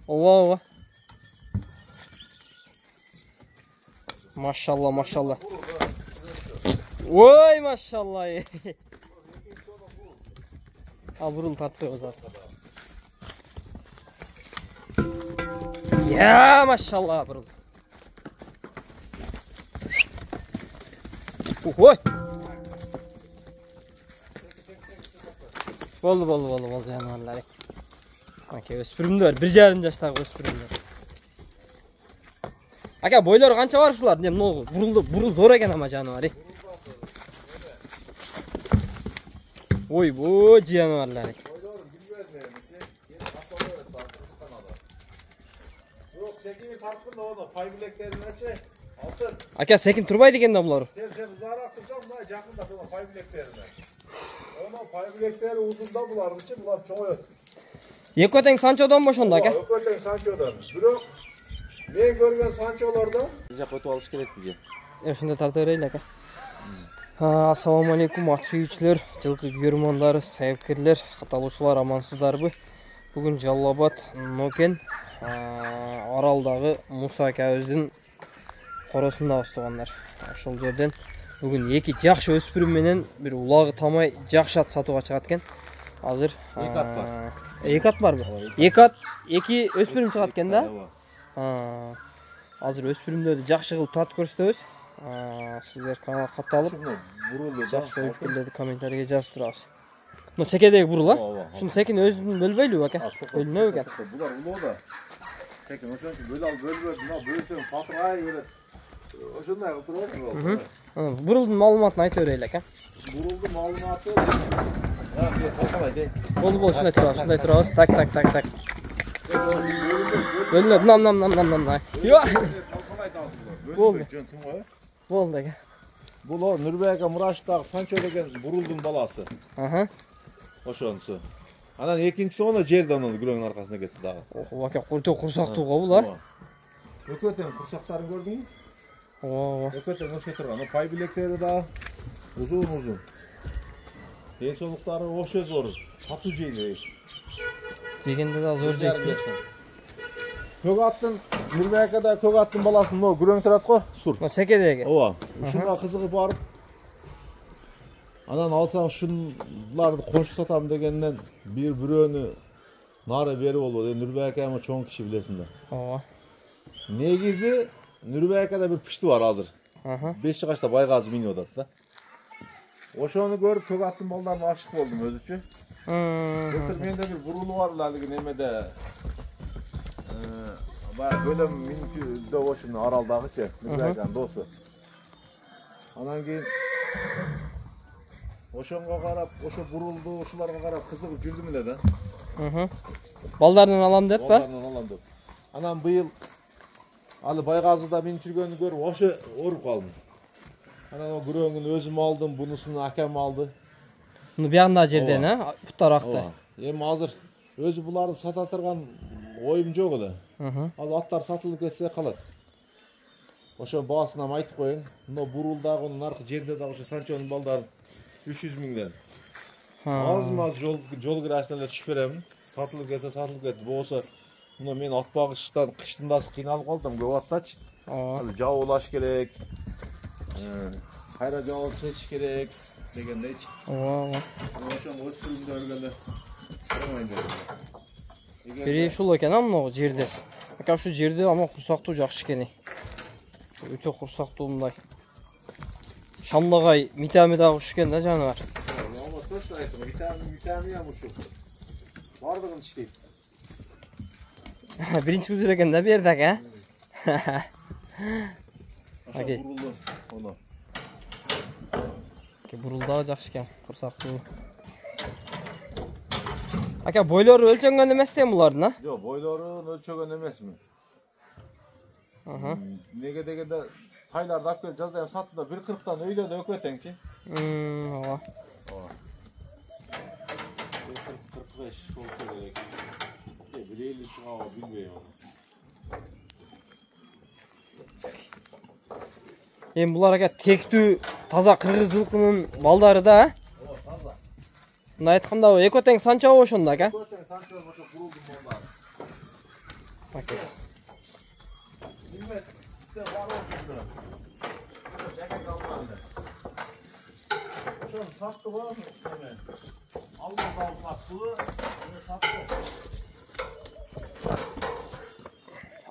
Ova. Maşallah maşallah. Oy maşallah. Al burul tartıyor zaten. Ya maşallah burul. Oy. Bol canavarlar. Aka öspürümler, 1,5 yaştagi öspürümler. Aka boyları qancha var shular? Ne burul zo'r ekan ama canavar. Oy bu canavarlar. Yok, sekin farkında o da pay bileklerine altın. Aka sekin turbaydı ekende bular. Sen uzarak tursan bunlar yakında sana pay bileklerine. Ama pay bilekleri uzunda bular için bular çoğu. Ekoten Sancho'dan boşonda aka. Ekoten Sancho'dan. Biroq men görgen Sancho'lardan Jaqot olish kerak bizga. Shunda tartaveraylik aka. Assalomu alaykum atchiychilar, жылкы көрманлары, sayıpkirler, xataluvchilar, amansızlarбы? Bugun Jallobod Noken Oralдағы Musa akabizning qorasында ustuganlar. Ошол жерден bugun 2 жакшы өспүрүм менен бир улагы тамай жакшы ат сатууга чыгат экен. Азыр 2 ат бар. 2 ат барбы? 2 ат, 2 өспүрүм чыгат экен да? Азыр өспүрүмдөрдү жакшы кылып тат көрсөтөбүз. Sizler kanala katılıp жақсы ой пікірлерді комментарийге жазып тұрасыз. Мына чекедегі бурул а? Шуну секин өзүнүн бөлбөйлүбү ака? Бөлүнөбү экен? Булар улоодо. Секин ошончо бөлбөйт, мына бөлсөң патырай берет. Ошондой кылып турабыз. Бурулдун маалыматын айта берели ака. Бурулдун маалыматы Болду, шундай турабыз. Так. Бөлүнөп, нам. Болду. Болду ака. Бул Нурбек Мураштагы Санчо деген бурулдун баласы. Ошонусу. Анан экинчиси оны жерден күрөңүн аркасына кетти дагы. Ака курсактууга булар. Өкөтөң курсактарын көрдүңбү? Өкөтөң өсө турган. Пай билектери да узун. Денсаулыктары ошо зор. Татуу жейли. Жегенде да зор жейт. Көк аттын Нурбекада көк аттын баласын но күрөң турат го, сур. Мына чекедеги. Ооба. Ушунга кызыгып барып анан алсаң ушуларды кошуп сатам дегенден бирөөнү нары берип болбоду. Нурбек эми чоң киши билесиң да. Ооба. Негизи Нурбекада бир пишти бар азыр. 5 жашта Байгазы минип атат да. Ошону көрүп көк аттын балдарына ашык болдум өзүчө. Былтыр менде бир бурулу бар эле немеде. Бөлөм минчи ошону аралдагычы, Нурбеканын досу. Анан кийин ошонго карап, ошо бурулду, ушуларга карап кызыгып жүрдүм эле да. Балдарынан алам деп ба? Балдарынан алам деп. Анан быйыл алы Байгазыда мен жүргөнү көрүп ошо оруп калдым. Анан о күрөңүн өзүм алдым, бунусун акам алды. Муну биягындагы жерден, а? Путтаракта. Эми азыр өзү буларды сата турган оюм жок эле. Ал аттар сатылып кетсе калат. Ошо баасынан айтып коеюн. Мына бурулдагы наркы жерде дагы ошо Санчонун балдары 300 миңден. Аз жол кирасына түшүп беремин. Сатылып кетти. Болсо мына мен ат багыштан кыштында кыйналып калдым, көп аттачы. Ал жабы улаш керек. Кайра жабы чечиш керек дегендейчи. Ооба. Ошону өспүрүмдө өлгөндө. Бери ушул экен а мына жерде. Ака ушу жерде ама курсактуу жакшы экен. Өтө курсактуу мындай. Шамлагай митами дагы уш экен да жаныбар. Ама точно айтам, митами ам ушу. Бардыгын иштейт. Биринчи күзөр экен да берди ака. Ака бурулду, оно. Бурулдагы жакшы экен, курсактуу. Ака бойлору өлчөнгөн эмес да булардын, а? Жок, бойлорун өлчөгөн эмесмин. Неге дегенде тайларды алып келип жазда эми саттым да 1.40тан өйдө да өкөтеңчи. Ооба. 45 болсо керек. Бир 50 чыгабы билбейм. Эми булар ака тектүү таза кыргыз жылкынын балдары да, а? Таза. Мына айтканда Экотең Санчо ошондо ака. Экотең Санчо ошо бурулдун балдары. Paket. Bilmedim. İşte var olsun. Ceket almadı. Şunu sattı var mı? Hemen. Allah sattı. Bunu sattı.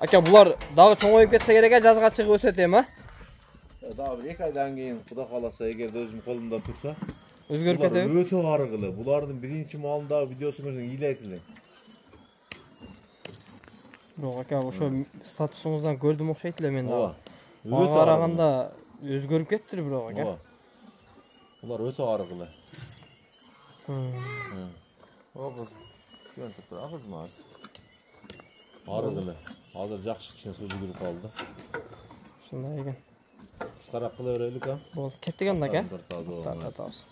Aka bular daha çoğayıp ketse gerek жазга чыгып өсөт эми, Daha bir 2 aydan keyin Xudo kalasa eğer de özüm kolumda tursa өзгөрүп bular кетеби? öte arıgılı. Buların birinci malında videosunu görsen iyi aytıldı. Бирок ака ошо статусуңуздан көрдүм окшойт эле мен Ооба. дагы. Ага караганда өзгөрүп кеттир бирок ака. Ооба. Bular öte arıgılı. O kız. Gel tuttur. Ağız mı ağız? Arıgılı. Hazır jakşı kişine sözü girip kaldı. Ушундай экен. Çıkarak kılı örelik ha. Болду. Кеттик анда ака. Taze olmaz. Татабыз.